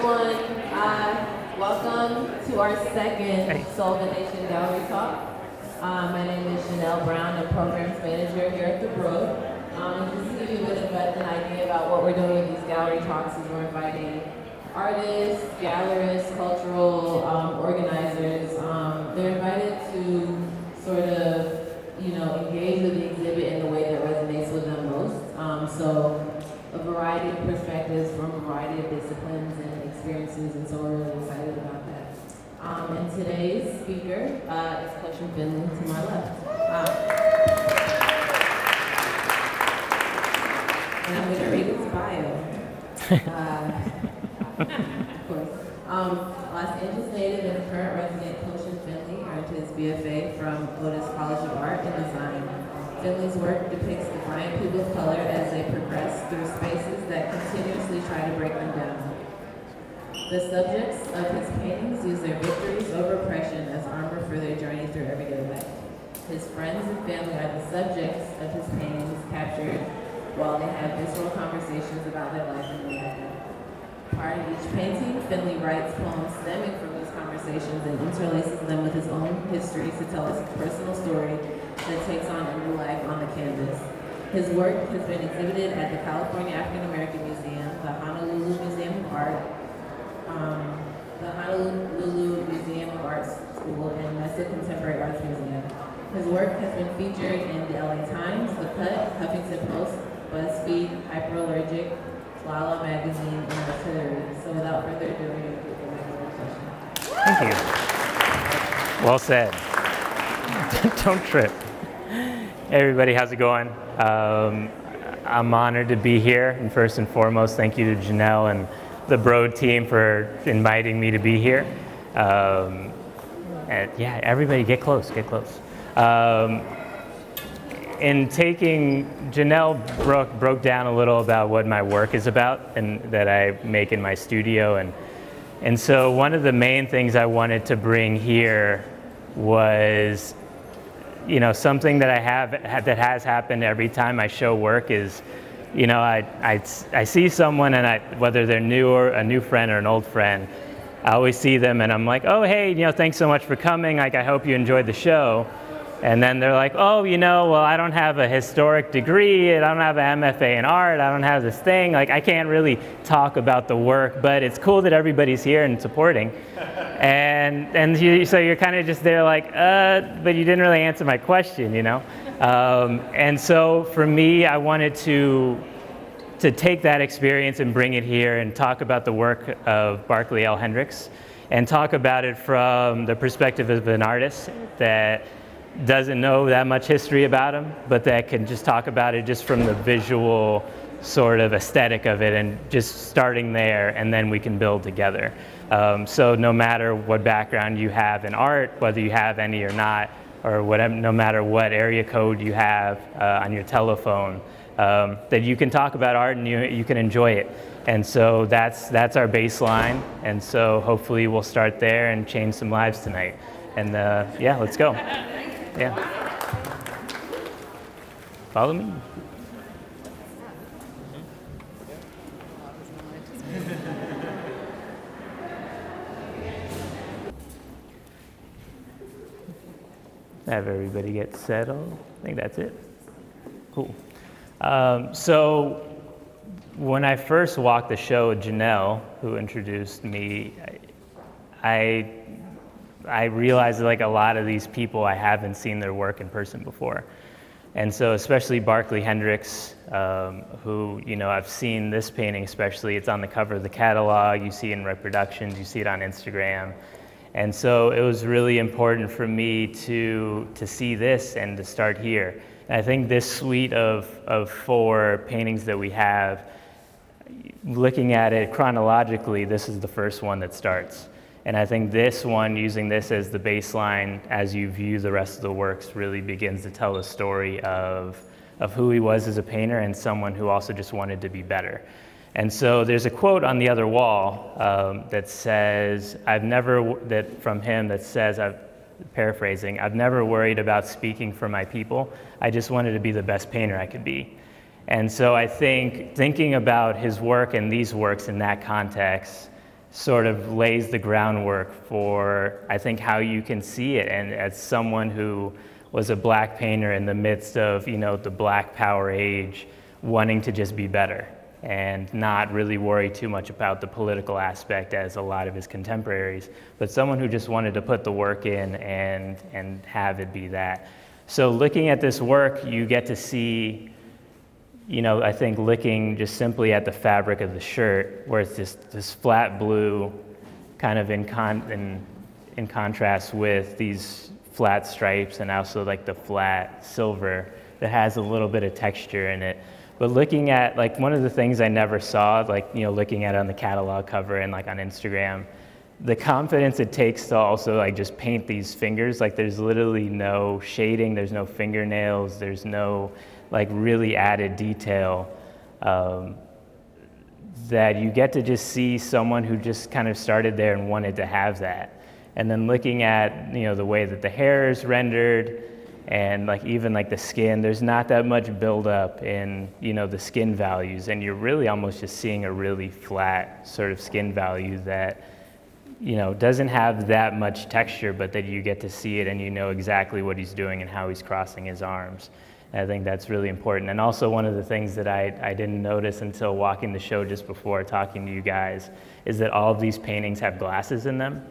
everyone. Welcome to our second Soul the Nation Gallery Talk. My name is Janelle Brown, I'm Programs Manager here at the Broad. Just to give you a bit of an idea about what we're doing with these gallery talks is we're inviting artists, gallerists, cultural organizers. They're invited to sort of, engage with the exhibit in the way that resonates with them most. So a variety of perspectives from a variety of disciplines and experiences, and so we're really excited about that. And today's speaker is Kohshin Finley to my left. And I'm going to read his bio. Of course. Los Angeles native and current resident Kohshin Finley earned his BFA from Otis College of Art and Design. Finley's work depicts defiant people of color as they progress through spaces that continuously try to break them down. The subjects of his paintings use their victories over oppression as armor for their journey through everyday life. His friends and family are the subjects of his paintings captured while they have visceral conversations about their life and reality. Part of each painting, Finley writes poems stemming from these conversations and interlaces them with his own histories to tell us a personal story that takes on a new life on the canvas. His work has been exhibited at the California African American Museum, the Honolulu Museum of Art, the Honolulu Museum of Art School, and Mesa Contemporary Arts Museum. His work has been featured in the LA Times, The Cut, Huffington Post, BuzzFeed, Hyperallergic, Lala Magazine, and Artillery. So without further ado, we're going to get back to the session. Thank you. Well said. Don't trip. Hey everybody, how's it going? I'm honored to be here, and first and foremost, thank you to Janelle and the Broad team for inviting me to be here. And yeah, everybody get close, get close. In taking, Janelle broke down a little about what my work is about and that I make in my studio. And so one of the main things I wanted to bring here was, something that that has happened every time I show work is, I see someone and whether they're new or a new friend or an old friend, I always see them and I'm like, oh, hey, thanks so much for coming. Like, I hope you enjoyed the show. And then they're like, oh, well, I don't have a historic degree, I don't have an MFA in art, I don't have this thing, like I can't really talk about the work, but it's cool that everybody's here and supporting. So you're kind of just there like, but you didn't really answer my question, And so for me, I wanted to take that experience and bring it here and talk about the work of Barkley Hendricks and talk about it from the perspective of an artist that doesn't know that much history about him, but that can just talk about it just from the visual sort of aesthetic of it and just starting there, and then we can build together. So no matter what background you have in art, whether you have any or not, or whatever, no matter what area code you have on your telephone, that you can talk about art and you can enjoy it. And so that's our baseline, and so hopefully we'll start there and change some lives tonight. And yeah, let's go. Yeah. Follow me. Have everybody get settled. I think that's it. Cool. So when I first walked the show with Janelle, who introduced me, I realized that like a lot of these people, I haven't seen their work in person before. And so especially Barkley Hendricks, who, I've seen this painting especially, it's on the cover of the catalog, you see it in reproductions, you see it on Instagram. And so it was really important for me to see this and to start here. And I think this suite of 4 paintings that we have, looking at it chronologically, this is the first one that starts. And I think this one, using this as the baseline as you view the rest of the works, really begins to tell the story of who he was as a painter and someone who also just wanted to be better. And so there's a quote on the other wall that says, from him that says, I'm paraphrasing, I've never worried about speaking for my people. I just wanted to be the best painter I could be. And so I think thinking about his work and these works in that context sort of lays the groundwork for, I think, how you can see it. And as someone who was a black painter in the midst of, the Black Power age, wanting to just be better and not really worry too much about the political aspect as a lot of his contemporaries, but someone who just wanted to put the work in and have it be that. So looking at this work, you get to see, I think looking just simply at the fabric of the shirt, where it's this flat blue kind of in contrast with these flat stripes and also like the flat silver that has a little bit of texture in it. But looking at, like, one of the things I never saw, like, looking at it on the catalog cover and like on Instagram, the confidence it takes to also like just paint these fingers. Like, there's literally no shading, there's no fingernails, there's no like really added detail, that you get to just see someone who just kind of started there and wanted to have that. And then looking at, the way that the hair is rendered, and like even like the skin, there's not that much buildup in, the skin values, and you're really almost just seeing a really flat sort of skin value that, doesn't have that much texture, but that you get to see it and you know exactly what he's doing and how he's crossing his arms. And I think that's really important. And also one of the things that I didn't notice until walking the show just before talking to you guys is that all of these paintings have glasses in them.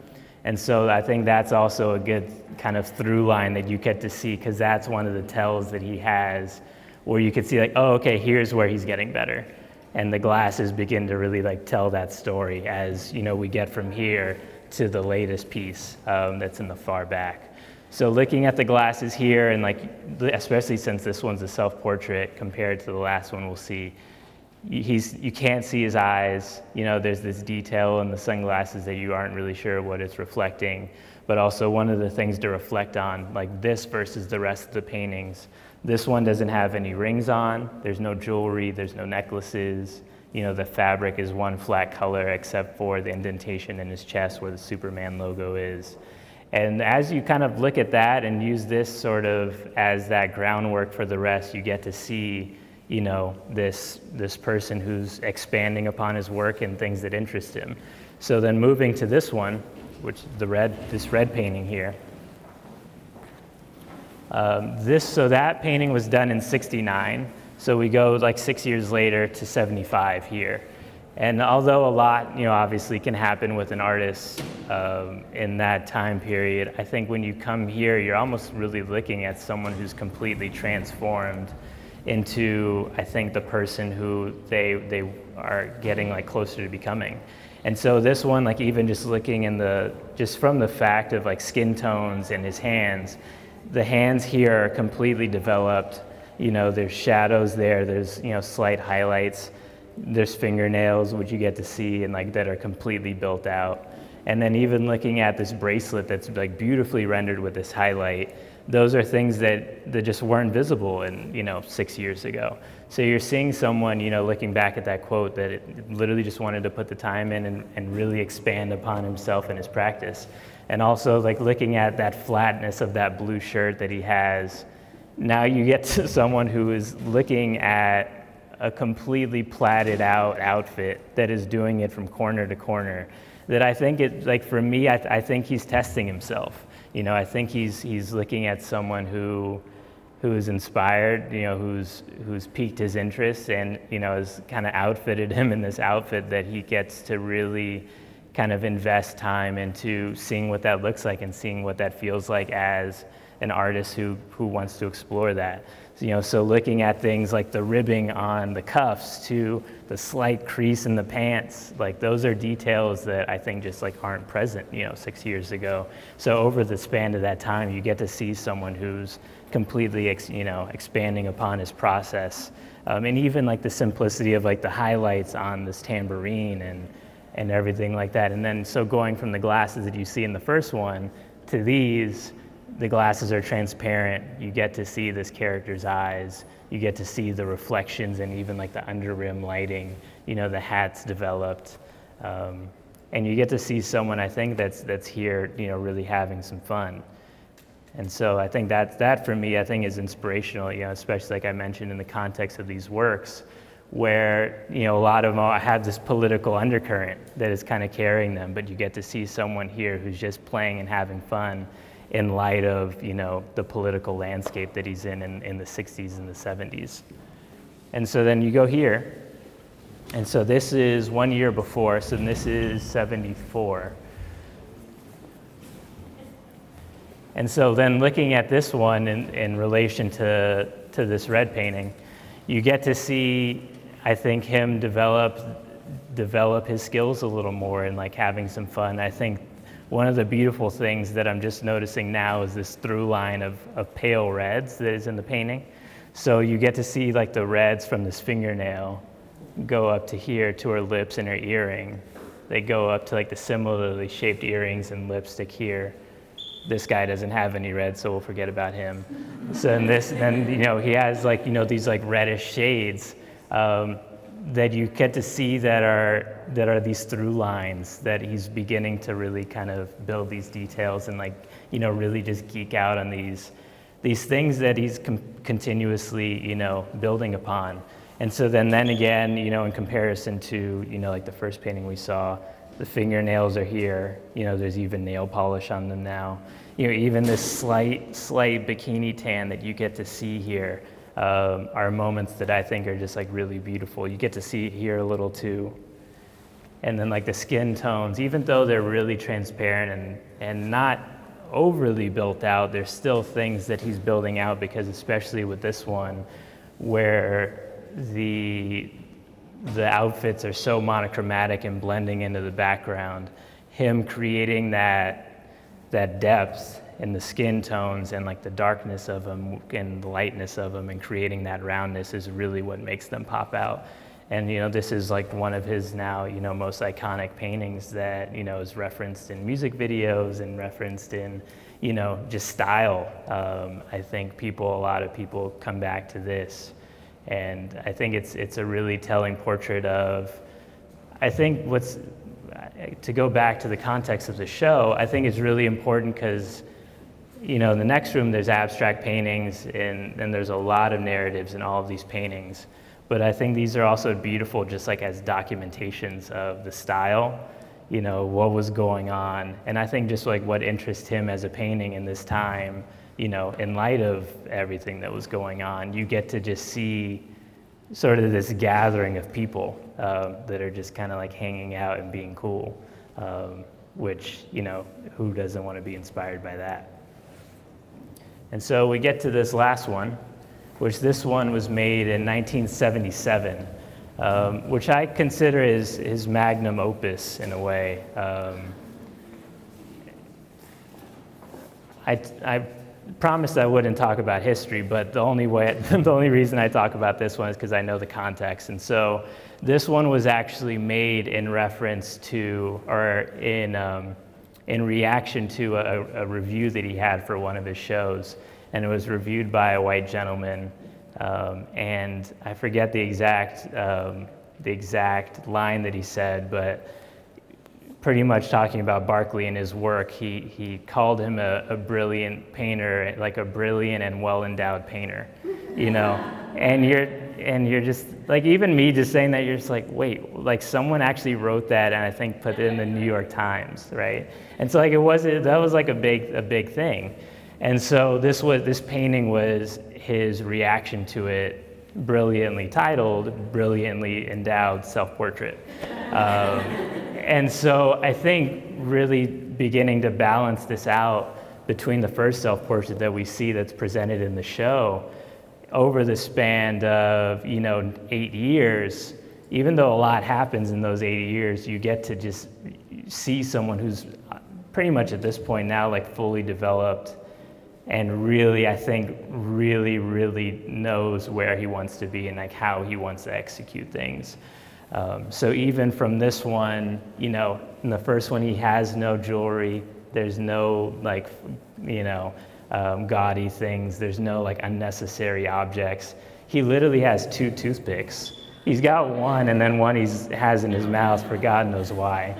And so I think that's also a good kind of through line that you get to see, because that's one of the tells that he has, where you could see like, oh, okay, here's where he's getting better. And the glasses begin to really like tell that story as, we get from here to the latest piece that's in the far back. So looking at the glasses here, and like, especially since this one's a self-portrait compared to the last one we'll see, you can't see his eyes. There's this detail in the sunglasses that you aren't really sure what it's reflecting. But also one of the things to reflect on, like this versus the rest of the paintings, this one doesn't have any rings on, there's no jewelry, there's no necklaces. The fabric is one flat color except for the indentation in his chest where the Superman logo is. And as you kind of look at that and use this sort of as that groundwork for the rest, you get to see this person who's expanding upon his work and things that interest him. So then moving to this one, which this red painting here. So that painting was done in '69. So we go like 6 years later to '75 here. And although a lot, obviously can happen with an artist in that time period, I think when you come here, you're almost really looking at someone who's completely transformed into, I think, the person who they are getting like closer to becoming. And so this one, like even just looking just from the fact of like skin tones and his hands, the hands here are completely developed. There's shadows there, there's, slight highlights, there's fingernails, which you get to see and like that are completely built out. And then even looking at this bracelet that's like beautifully rendered with this highlight, those are things that just weren't visible in 6 years ago. So you're seeing someone, looking back at that quote, that it literally just wanted to put the time in and really expand upon himself and his practice. And also like looking at that flatness of that blue shirt that he has, now you get to someone who is looking at a completely platted out outfit that is doing it from corner to corner. That I think for me, I think he's testing himself. I think he's looking at someone who is inspired, who's piqued his interest and, has kind of outfitted him in this outfit that he gets to really kind of invest time into seeing what that looks like and seeing what that feels like as an artist who wants to explore that. So looking at things like the ribbing on the cuffs to the slight crease in the pants, like those are details that I think just like aren't present, 6 years ago. So over the span of that time, you get to see someone who's completely, expanding upon his process. And even like the simplicity of like the highlights on this tambourine and everything like that. And then so going from the glasses that you see in the first one to these, the glasses are transparent. You get to see this character's eyes. You get to see the reflections and even like the under rim lighting, the hat's developed. And you get to see someone, I think, that's here, really having some fun. And so I think that for me, I think is inspirational, especially like I mentioned in the context of these works, where, you know, a lot of them have this political undercurrent that is kind of carrying them, but you get to see someone here who's just playing and having fun in light of, you know, the political landscape that he's in the 60s and the 70s. And so then you go here, and so this is 1 year before, so this is 74. And so then looking at this one in relation to this red painting, you get to see, I think, him develop his skills a little more and like having some fun. I think one of the beautiful things that I'm just noticing now is this through line of pale reds that is in the painting. So you get to see like the reds from this fingernail go up to here to her lips and her earring. They go up to like the similarly shaped earrings and lipstick here. This guy doesn't have any red, so we'll forget about him. So then you know, he has like, you know, these like reddish shades that you get to see that are these through lines that he's beginning to really kind of build these details and like, you know, really just geek out on these things that he's continuously, you know, building upon. And so then again, you know, in comparison to, you know, like the first painting we saw, the fingernails are here, you know, there's even nail polish on them now. You know, even this slight bikini tan that you get to see here are moments that I think are just like really beautiful. You get to see here a little too. And then like the skin tones, even though they're really transparent and not overly built out, there's still things that he's building out, because especially with this one, where the outfits are so monochromatic and blending into the background, him creating that depth in the skin tones and like the darkness of them and the lightness of them and creating that roundness is really what makes them pop out. And, you know, this is like one of his now, you know, most iconic paintings that, you know, is referenced in music videos and referenced in, you know, just style. I think a lot of people come back to this. And I think it's a really telling portrait of, I think to go back to the context of the show, I think it's really important because, you know, in the next room there's abstract paintings and there's a lot of narratives in all of these paintings. But I think these are also beautiful just like as documentations of the style, you know, what was going on. And I think just like what interests him as a painting in this time, you know, in light of everything that was going on, you get to just see sort of this gathering of people that are just kind of like hanging out and being cool, which, you know, who doesn't want to be inspired by that? And so we get to this last one, which this one was made in 1977, which I consider his magnum opus in a way. I promised I wouldn't talk about history, but the only reason I talk about this one is because I know the context. And so this one was actually made in reference to, or in reaction to a review that he had for one of his shows. And it was reviewed by a white gentleman. And I forget the exact line that he said, but pretty much talking about Barkley and his work, he called him a brilliant painter, like a brilliant and well-endowed painter, you know? And you're just, like, even me just saying that, you're just like, wait, like someone actually wrote that and I think put it in the New York Times, right? And so like that was like a big thing. And so this painting was his reaction to it, brilliantly titled, Brilliantly Endowed Self-Portrait. And so I think really beginning to balance this out between the first self-portrait that we see that's presented in the show, over the span of, you know, 8 years, even though a lot happens in those 8 years, you get to just see someone who's pretty much at this point now like fully developed and really, I think, really knows where he wants to be and like how he wants to execute things. So even from this one, you know, in the first one, he has no jewelry. There's no like, you know, gaudy things. There's no like unnecessary objects. He literally has 2 toothpicks. He's got one and then one he has in his mouth for God knows why.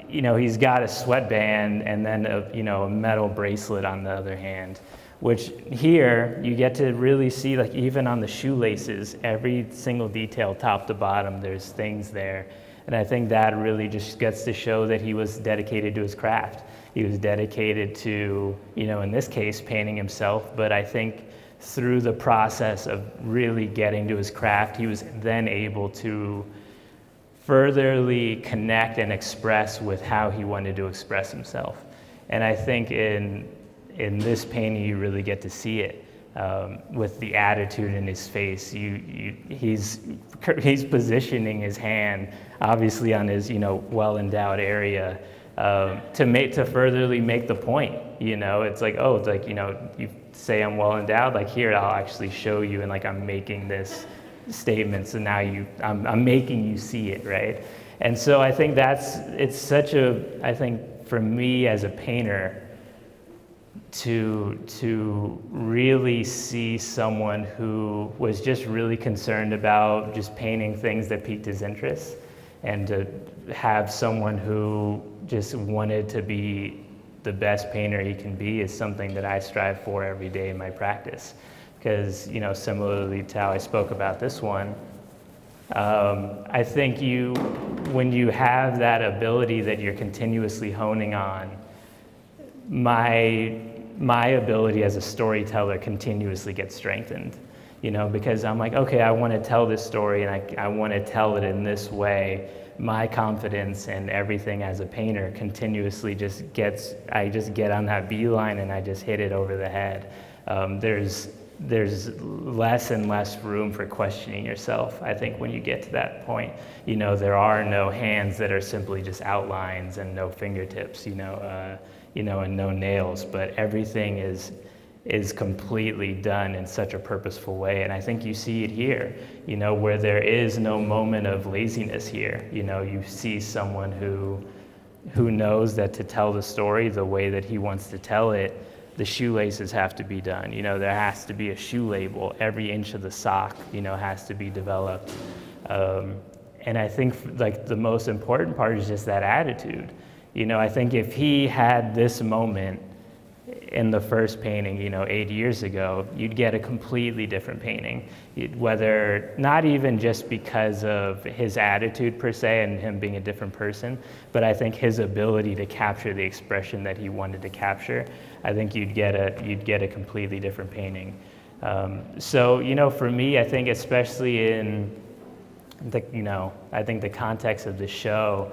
You know, he's got a sweatband and then a metal bracelet on the other hand, which here you get to really see, like even on the shoelaces, every single detail top to bottom, there's things there. And I think that really just gets to show that he was dedicated to his craft. He was dedicated to, you know, in this case, painting himself, but I think through the process of really getting to his craft, he was then able to furtherly connect and express with how he wanted to express himself. And I think in this painting, you really get to see it with the attitude in his face. He's positioning his hand, obviously on his, you know, well-endowed area, to furtherly make the point. You know, it's like, oh, it's like, you know, you say I'm well-endowed, like here I'll actually show you, and like I'm making this statement, so now I'm making you see it, right? And so I think it's such a, I think for me as a painter, to really see someone who was just really concerned about just painting things that piqued his interest, and to have someone who just wanted to be the best painter he can be is something that I strive for every day in my practice. Because, you know, similarly to how I spoke about this one, I think when you have that ability that you're continuously honing on, my ability as a storyteller continuously gets strengthened, you know, because I'm like, okay, I want to tell this story, and I want to tell it in this way. My confidence and everything as a painter continuously I just get on that beeline and I just hit it over the head. There's less and less room for questioning yourself, I think, when you get to that point. You know, there are no hands that are simply just outlines, and no fingertips, you know, and no nails, but everything is completely done in such a purposeful way. And I think you see it here, you know, where there is no moment of laziness here. You know, you see someone who knows that to tell the story the way that he wants to tell it, the shoelaces have to be done. You know, there has to be a shoe label. Every inch of the sock, you know, has to be developed. And I think like the most important part is just that attitude. You know, I think if he had this moment in the first painting, you know, 8 years ago, you'd get a completely different painting. Whether, not even just because of his attitude per se and him being a different person, but I think his ability to capture the expression that he wanted to capture, I think you'd get a completely different painting. So, you know, for me, I think especially in I think the context of the show,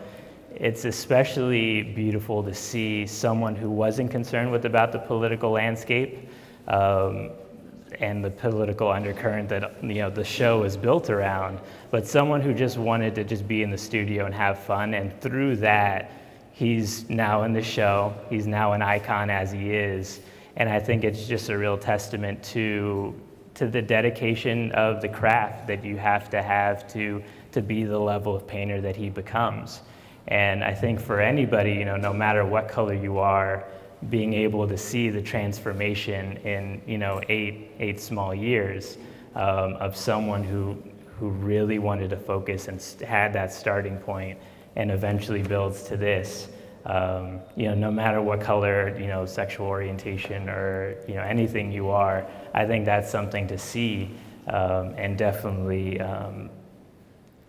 it's especially beautiful to see someone who wasn't concerned about the political landscape and the political undercurrent that, you know, the show is built around, but someone who just wanted to just be in the studio and have fun. And through that, he's now in the show. He's now an icon as he is. And I think it's just a real testament to the dedication of the craft that you have to be the level of painter that he becomes. And I think for anybody, you know, no matter what color you are, being able to see the transformation in, you know, eight small years of someone who really wanted to focus and had that starting point and eventually builds to this, you know, no matter what color, you know, sexual orientation or, you know, anything you are, I think that's something to see and definitely,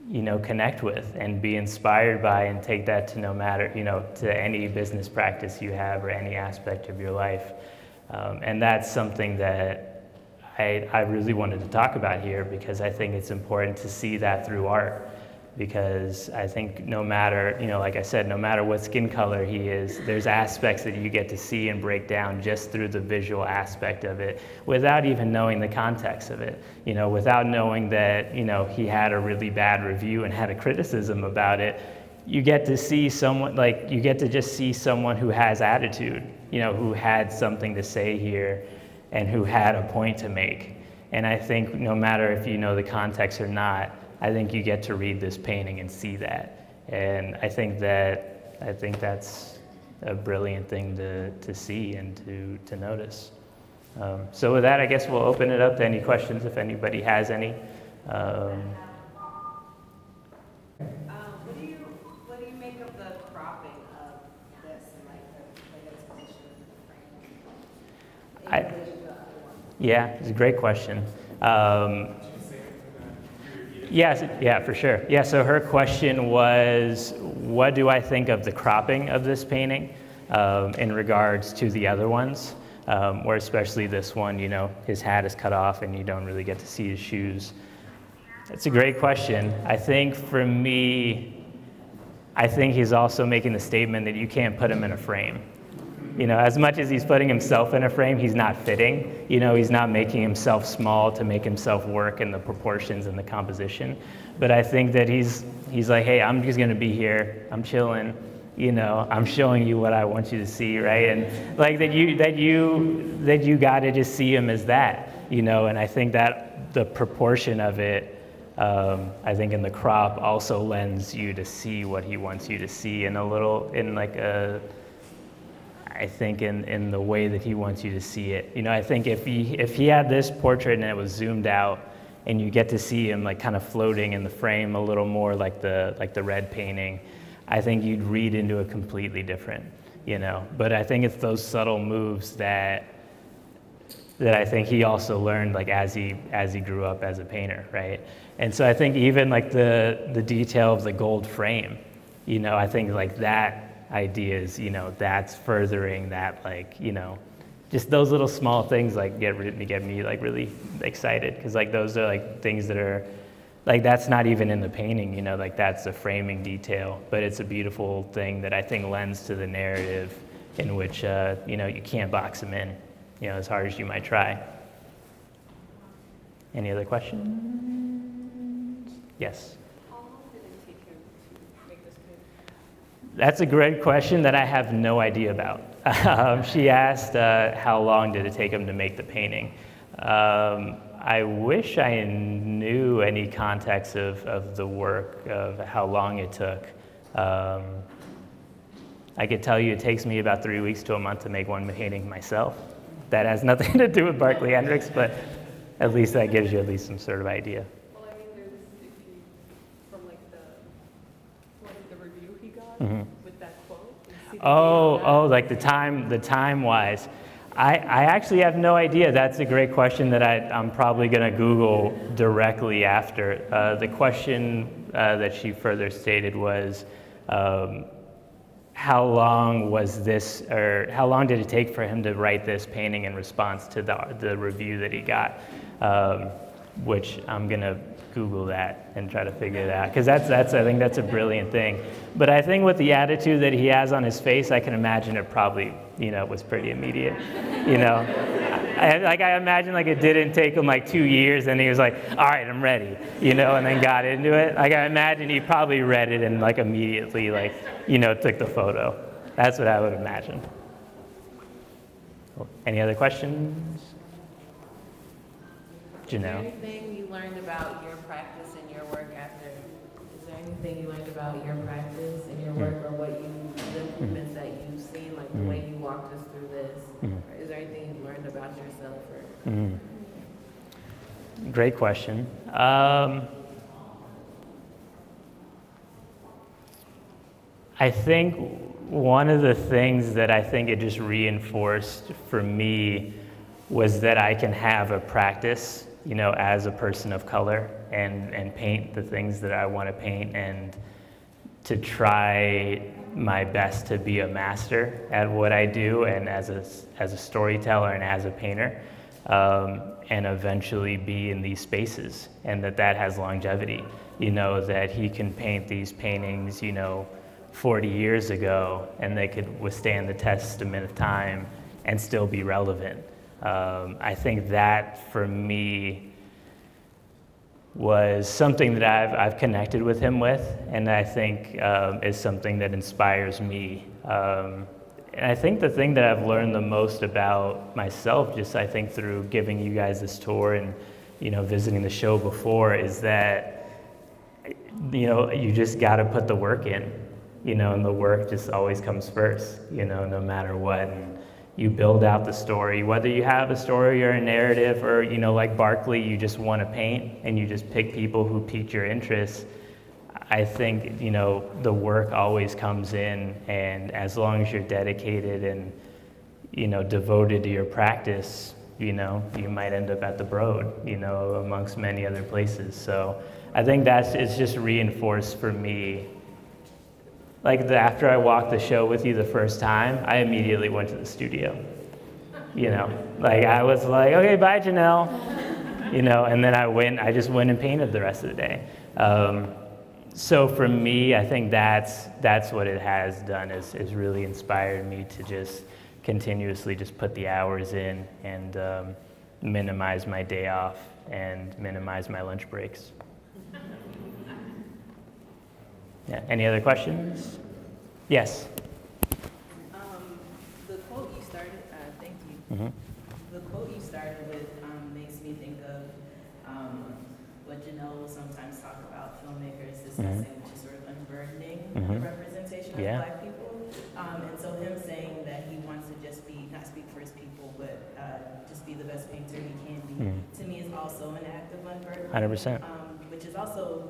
you know, connect with and be inspired by, and take that to no matter, you know, to any business practice you have or any aspect of your life. And that's something that I really wanted to talk about here, because I think it's important to see that through art. Because I think no matter, you know, like I said, no matter what skin color he is, there's aspects that you get to see and break down just through the visual aspect of it, without even knowing the context of it, you know, without knowing that, you know, he had a really bad review and had a criticism about it. You get to see someone, like, you get to just see someone who has attitude, you know, who had something to say here and who had a point to make. And I think no matter if you know the context or not, I think you get to read this painting and see that. And I think that's a brilliant thing to see and to notice. So with that, I guess we'll open it up to any questions if anybody has any. What do you make of the cropping of this and like its position in the frame? I, yeah, it's a great question. Yes, yeah, for sure. Yeah, so her question was, what do I think of the cropping of this painting in regards to the other ones, or especially this one, you know, his hat is cut off and you don't really get to see his shoes. It's a great question. I think for me, I think he's also making the statement that you can't put him in a frame. You know, as much as he's putting himself in a frame, he's not fitting. You know, he's not making himself small to make himself work in the proportions and the composition. But I think that he's like, hey, I'm just gonna be here. I'm chilling. You know, I'm showing you what I want you to see, right? And like that you gotta just see him as that. You know, and I think that the proportion of it, I think in the crop also lends you to see what he wants you to see in I think in the way that he wants you to see it. You know, I think if he had this portrait and it was zoomed out and you get to see him like kind of floating in the frame a little more like the red painting, I think you'd read into it completely different, you know. But I think it's those subtle moves that I think he also learned like as he grew up as a painter, right? And so I think even like the detail of the gold frame, you know, I think like that ideas, you know, that's furthering that, like, you know, just those little small things like get me like really excited, because like those are like things that are like, that's not even in the painting, you know, like that's a framing detail, but it's a beautiful thing that I think lends to the narrative in which you know, you can't box him in, you know, as hard as you might try. Any other questions? Yes. That's a great question that I have no idea about. She asked how long did it take him to make the painting. I wish I knew any context of the work, of how long it took. I could tell you it takes me about 3 weeks to a month to make one painting myself. That has nothing to do with Barkley Hendricks, but at least that gives you at least some sort of idea. Well, I mean, there's, from like the review he got with that quote. Like the time wise. I actually have no idea. That's a great question that I'm probably going to Google directly after. The question that she further stated was, how long was this, or how long did it take for him to write this painting in response to the review that he got? Which I'm going to Google that and try to figure it out, because I think that's a brilliant thing. But I think with the attitude that he has on his face, I can imagine it probably, you know, was pretty immediate. You know, I imagine like it didn't take him like 2 years, and he was like, all right, I'm ready, you know, and then got into it. Like I imagine he probably read it and like immediately, like, you know, took the photo. That's what I would imagine. Cool. Any other questions? Janelle. Is there anything you learned about your practice and your work after? Is there anything you learned about your practice and your work, or what the improvements that you've seen, like the way you walked us through this? Or is there anything you learned about yourself? Or? Great question. I think one of the things that I think it just reinforced for me was that I can have a practice, you know, as a person of color, and paint the things that I want to paint, and to try my best to be a master at what I do, and as a storyteller and as a painter, and eventually be in these spaces, and that has longevity. You know, that he can paint these paintings, you know, 40 years ago, and they could withstand the testament of time and still be relevant. I think that for me was something that I've connected with him with, and I think is something that inspires me. And I think the thing that I've learned the most about myself, just I think through giving you guys this tour and, you know, visiting the show before, is that, you know, you just got to put the work in, you know, and the work just always comes first, you know, no matter what. And you build out the story, whether you have a story or a narrative, or, you know, like Barkley, you just want to paint and you just pick people who pique your interest. I think, you know, the work always comes in, and as long as you're dedicated and, devoted to your practice, you might end up at the Broad, amongst many other places. So I think it's just reinforced for me. Like after I walked the show with you the first time, I immediately went to the studio. Like I was like, okay, bye, Janelle. And then I just went and painted the rest of the day. So for me, I think that's what it has done, is really inspired me to just continuously just put the hours in and minimize my day off and minimize my lunch breaks. Yeah. Any other questions? Yes. The quote you started, thank you. Mm-hmm. The quote you started with makes me think of what Janelle will sometimes talk about filmmakers discussing, which is sort of unburdening the representation of Black people. And so him saying that he wants to just not speak for his people, but just be the best painter he can be, to me is also an act of unburdening. 100%. Which is also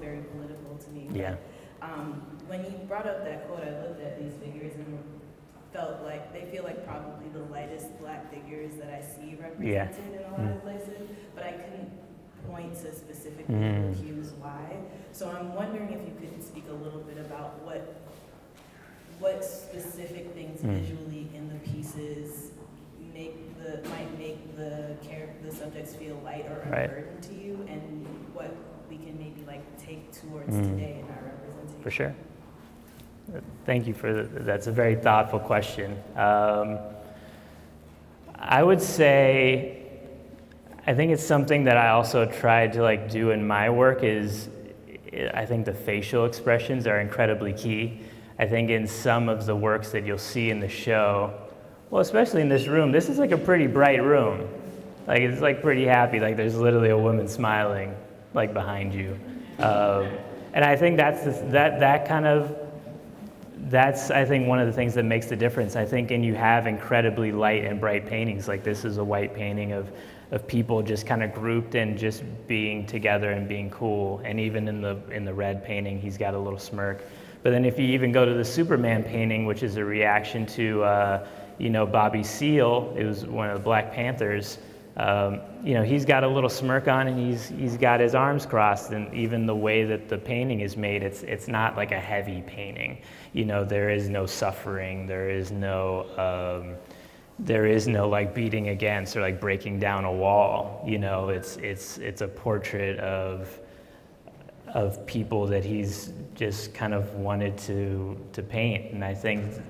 very political to me. Yeah. When you brought up that quote, I looked at these figures and felt like they feel like probably the lightest Black figures that I see represented in a lot of places, but I couldn't point to specifically the cues why. So I'm wondering if you could speak a little bit about what specific things visually in the pieces might make the subjects feel light or unburdened to you, and what we can maybe take towards today in our representation. For sure. Thank you for that's a very thoughtful question. I would say, I think it's something that I also tried to do in my work is, I think the facial expressions are incredibly key. I think in some of the works that you'll see in the show, well, especially in this room, this is a pretty bright room. It's pretty happy. There's literally a woman smiling behind you. And I think that's I think one of the things that makes the difference. I think you have incredibly light and bright paintings. This is a white painting of people just kind of grouped and just being together and being cool. And even in the red painting, he's got a little smirk. But then if you even go to the Superman painting, which is a reaction to Bobby Seale, it was one of the Black Panthers. He's got a little smirk on and he's got his arms crossed, and even the way that the painting is made, it's not like a heavy painting. There is no suffering, there is no beating against or breaking down a wall. It's a portrait of people that he's just kind of wanted to paint, and I think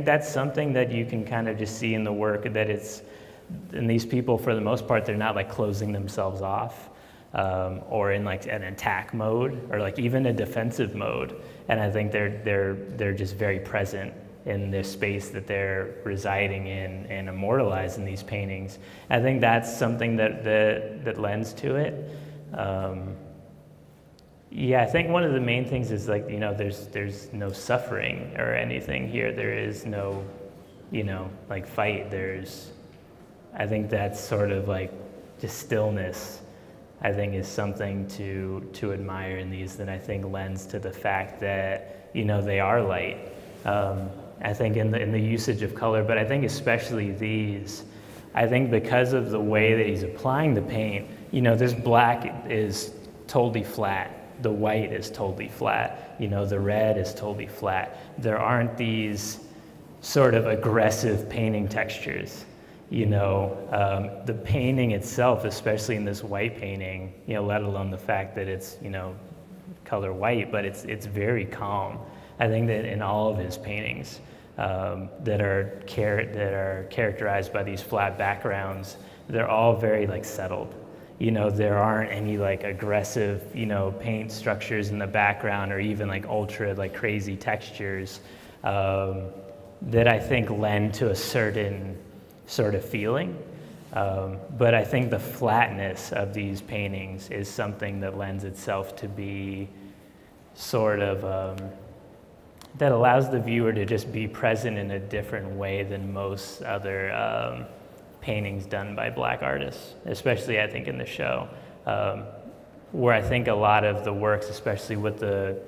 that's something that you can kind of just see in the work, that and these people, for the most part, they're not closing themselves off or in an attack mode or even a defensive mode. And I think they're just very present in this space that they're residing in and immortalized in these paintings. I think that's something that lends to it. I think one of the main things is there's no suffering or anything here. There is no fight. I think that's sort of just stillness, I think, is something to admire in these, that I think lends to the fact that, they are light. I think in the usage of color, but I think especially these, I think because of the way that he's applying the paint, this black is totally flat. The white is totally flat. The red is totally flat. There aren't these sort of aggressive painting textures. The painting itself, especially in this white painting, let alone the fact that it's, color white, but it's very calm. I think that in all of his paintings that are characterized by these flat backgrounds, they're all very settled. There aren't any aggressive, paint structures in the background, or even ultra crazy textures that I think lend to a certain sort of feeling. But I think the flatness of these paintings is something that lends itself to be sort of, that allows the viewer to just be present in a different way than most other paintings done by Black artists, especially I think in the show, where I think a lot of the works, especially with the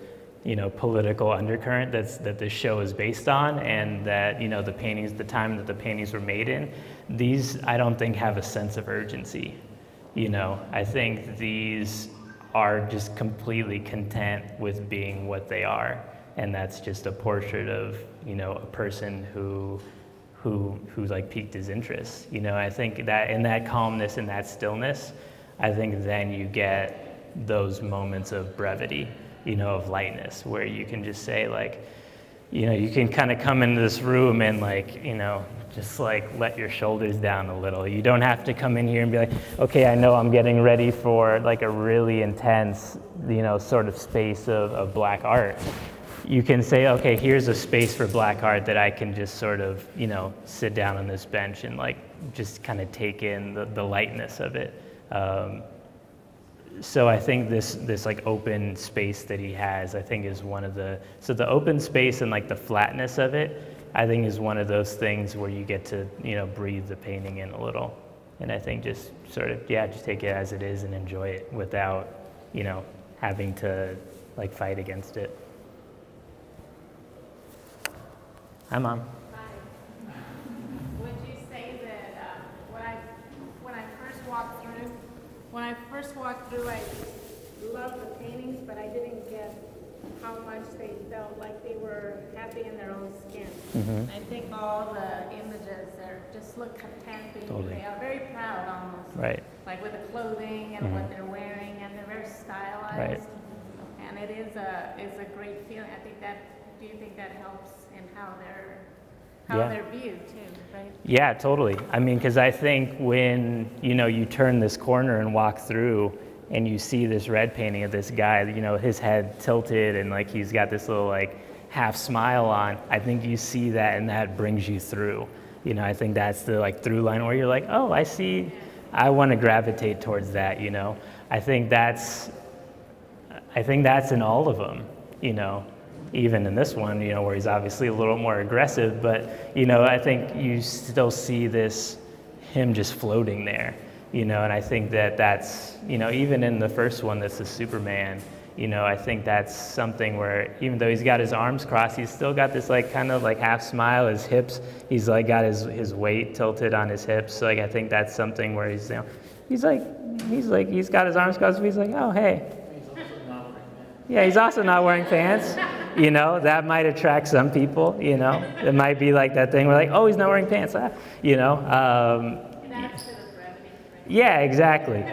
political undercurrent that this show is based on, and that, the paintings, the time that the paintings were made in, these I don't think have a sense of urgency. I think these are just completely content with being what they are, and that's just a portrait of, a person who like piqued his interest. I think that in that calmness and that stillness, I think then you get those moments of brevity, of lightness, where you can just say, like, you can kind of come into this room and, like, just like let your shoulders down a little. You don't have to come in here and be like, okay, I know I'm getting ready for like a really intense, sort of space of black art. You can say, okay, here's a space for black art that I can just sort of, sit down on this bench and like just kind of take in the lightness of it. So I think this like open space that he has, I think is one of the open space and like the flatness of it, I think is one of those things where you get to, breathe the painting in a little. And I think just sort of, just take it as it is and enjoy it without, having to like fight against it. Hi, Mom. Hi. Would you say that when I first walked through, I loved the paintings, but I didn't get how much they felt like they were happy in their own skin. Mm-hmm. I think all the images just look content, Totally. They are very proud almost. Right. Like with the clothing and what they're wearing, and they're very stylized. Right. And it is a great feeling. I think do you think that helps in how they're viewed too, right? Yeah, totally. I mean, because I think when, you turn this corner and walk through and you see this red painting of this guy, his head tilted and like he's got this little like half smile on, I think you see that and that brings you through. I think that's the like through line where you're like, oh, I see, I want to gravitate towards that, I think that's in all of them, even in this one, where he's obviously a little more aggressive, but, I think you still see him just floating there, and I think that's, even in the first one, that's the Superman, I think that's something where even though he's got his arms crossed, he's still got this like kind of like half smile, his hips, he's like got his weight tilted on his hips. So like, I think that's something where he's he's got his arms crossed, but he's like, oh, hey. Yeah, he's also not wearing pants. That might attract some people, It might be like that thing where like, oh, he's not wearing pants, That's to the brevity. Yeah, exactly.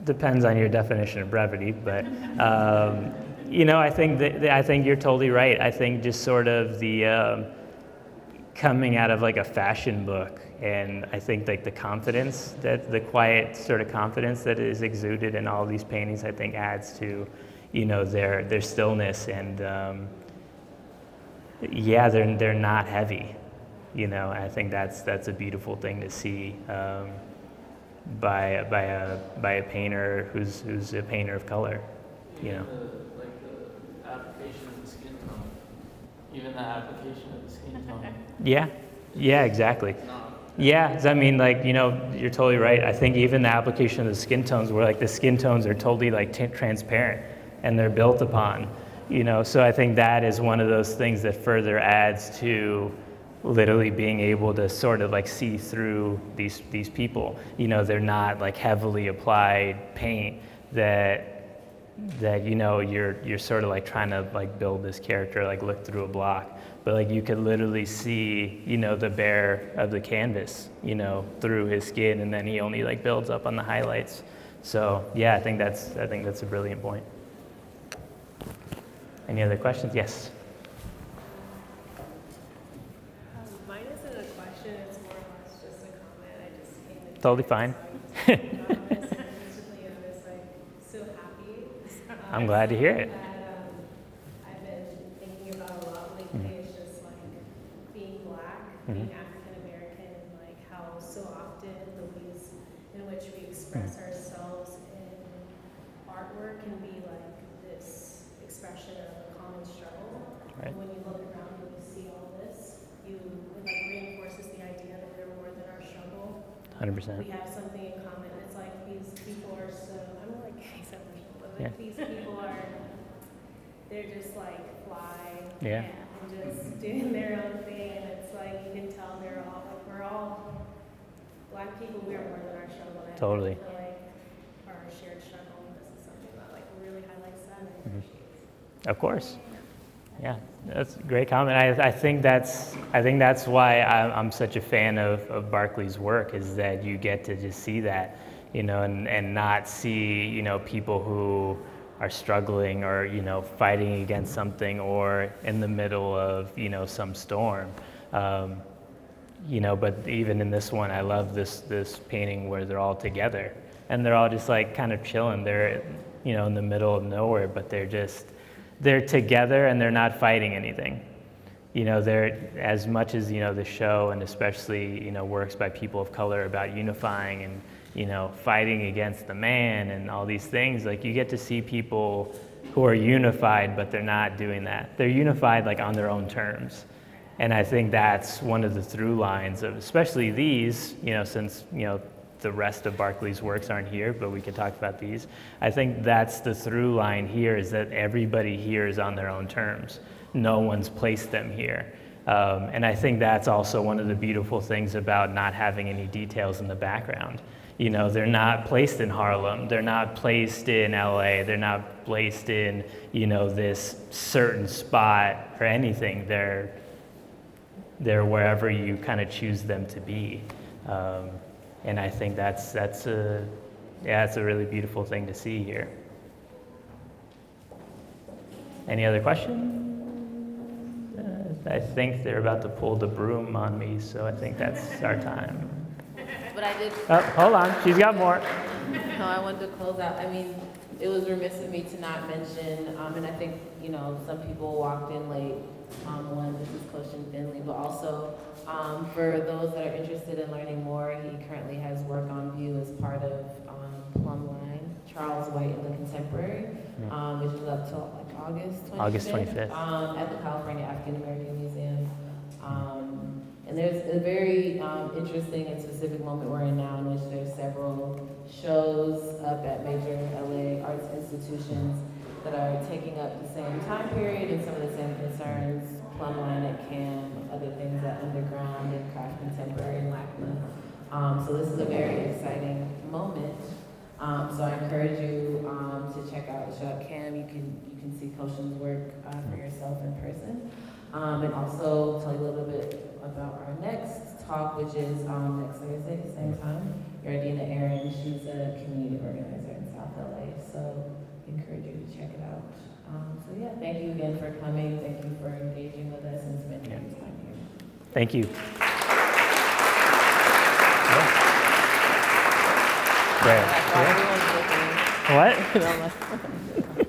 Depends on your definition of brevity, but I think you're totally right. I think just sort of the coming out of like a fashion book, and I think like the confidence, that the quiet sort of confidence that is exuded in all these paintings, I think adds to, their stillness, and they're not heavy, and I think that's a beautiful thing to see. By a painter who's a painter of color, The application of the skin tone. Even the application of the skin tone. Yeah, exactly. Yeah, I mean, like, you're totally right. I think even the application of the skin tones, where like the skin tones are totally like transparent and they're built upon, So I think that is one of those things that further adds to literally being able to sort of like see through these people. They're not like heavily applied paint that you're sort of like trying to like build this character, like look through a block, but like you could literally see the bare of the canvas through his skin, and then he only like builds up on the highlights. So yeah, I think that's a brilliant point. Any other questions? Yes. Mine isn't a question, it's more or less just a comment. I just came to Totally fine. Recently, I was like so happy. I'm glad to hear it. That, I've been thinking about a lot lately. It's just like being black, being African American, and like how so often the ways in which we express ourselves in artwork can be like this expression of a common struggle. Right. And when you look around and you see all this, it like reinforces the idea that we're more than our struggle. 100%. We have something in common. It's like these people are so, I'm like, except for but Yeah. these people are they're just like fly Yeah. and just doing their own thing, and it's like you can tell they're all like we're all Black people. We are more than our struggle. And Totally. I feel like our shared struggle. This is something that like really highlights that and I appreciate. Of course. Yeah, that's a great comment. I think that's why I'm such a fan of Barkley's work, is that you get to just see that, and not see, people who are struggling or, fighting against something or in the middle of, some storm. But even in this one, I love this painting where they're all together and they're all just like kind of chilling. They're, in the middle of nowhere, but they're together and they're not fighting anything. They're, as much as, the show and especially, works by people of color about unifying and, fighting against the man and all these things, like you get to see people who are unified, but they're not doing that. They're unified like on their own terms. And I think that's one of the through lines of, especially these, since, the rest of Barkley's works aren't here, but we can talk about these. I think that's the through line here, is that everybody here is on their own terms. No one's placed them here. And I think that's also one of the beautiful things about not having any details in the background. They're not placed in Harlem. They're not placed in LA. They're not placed in, this certain spot or anything. They're wherever you kind of choose them to be. And I think that's a really beautiful thing to see here. Any other questions? I think they're about to pull the broom on me, so I think that's our time. But I did. Oh, hold on, she's got more. No, I wanted to close out. I mean, it was remiss of me to not mention, and I think, some people walked in late. One, this is Kohshin Finley, but also for those that are interested in learning more, he currently has work on view as part of Plumline, Charles White and the Contemporary, which is up till like August 25th, at the California African American Museum. And there's a very interesting and specific moment we're in now, in which there's several shows up at major LA arts institutions that are taking up the same time period and some of the same concerns, Plumline at CAM, other things at Underground and Craft Contemporary and LACMA. So this is a very exciting moment. So I encourage you to check out CAM. You can see Kohshin's work for yourself in person. And also tell you a little bit about our next talk, which is next Thursday at the same time. Yardina Aaron, she's a community organizer in South LA. So encourage you to check it out. So yeah, thank you again for coming. Thank you for engaging with us and spending your time here. Thank you. Everyone's looking. What?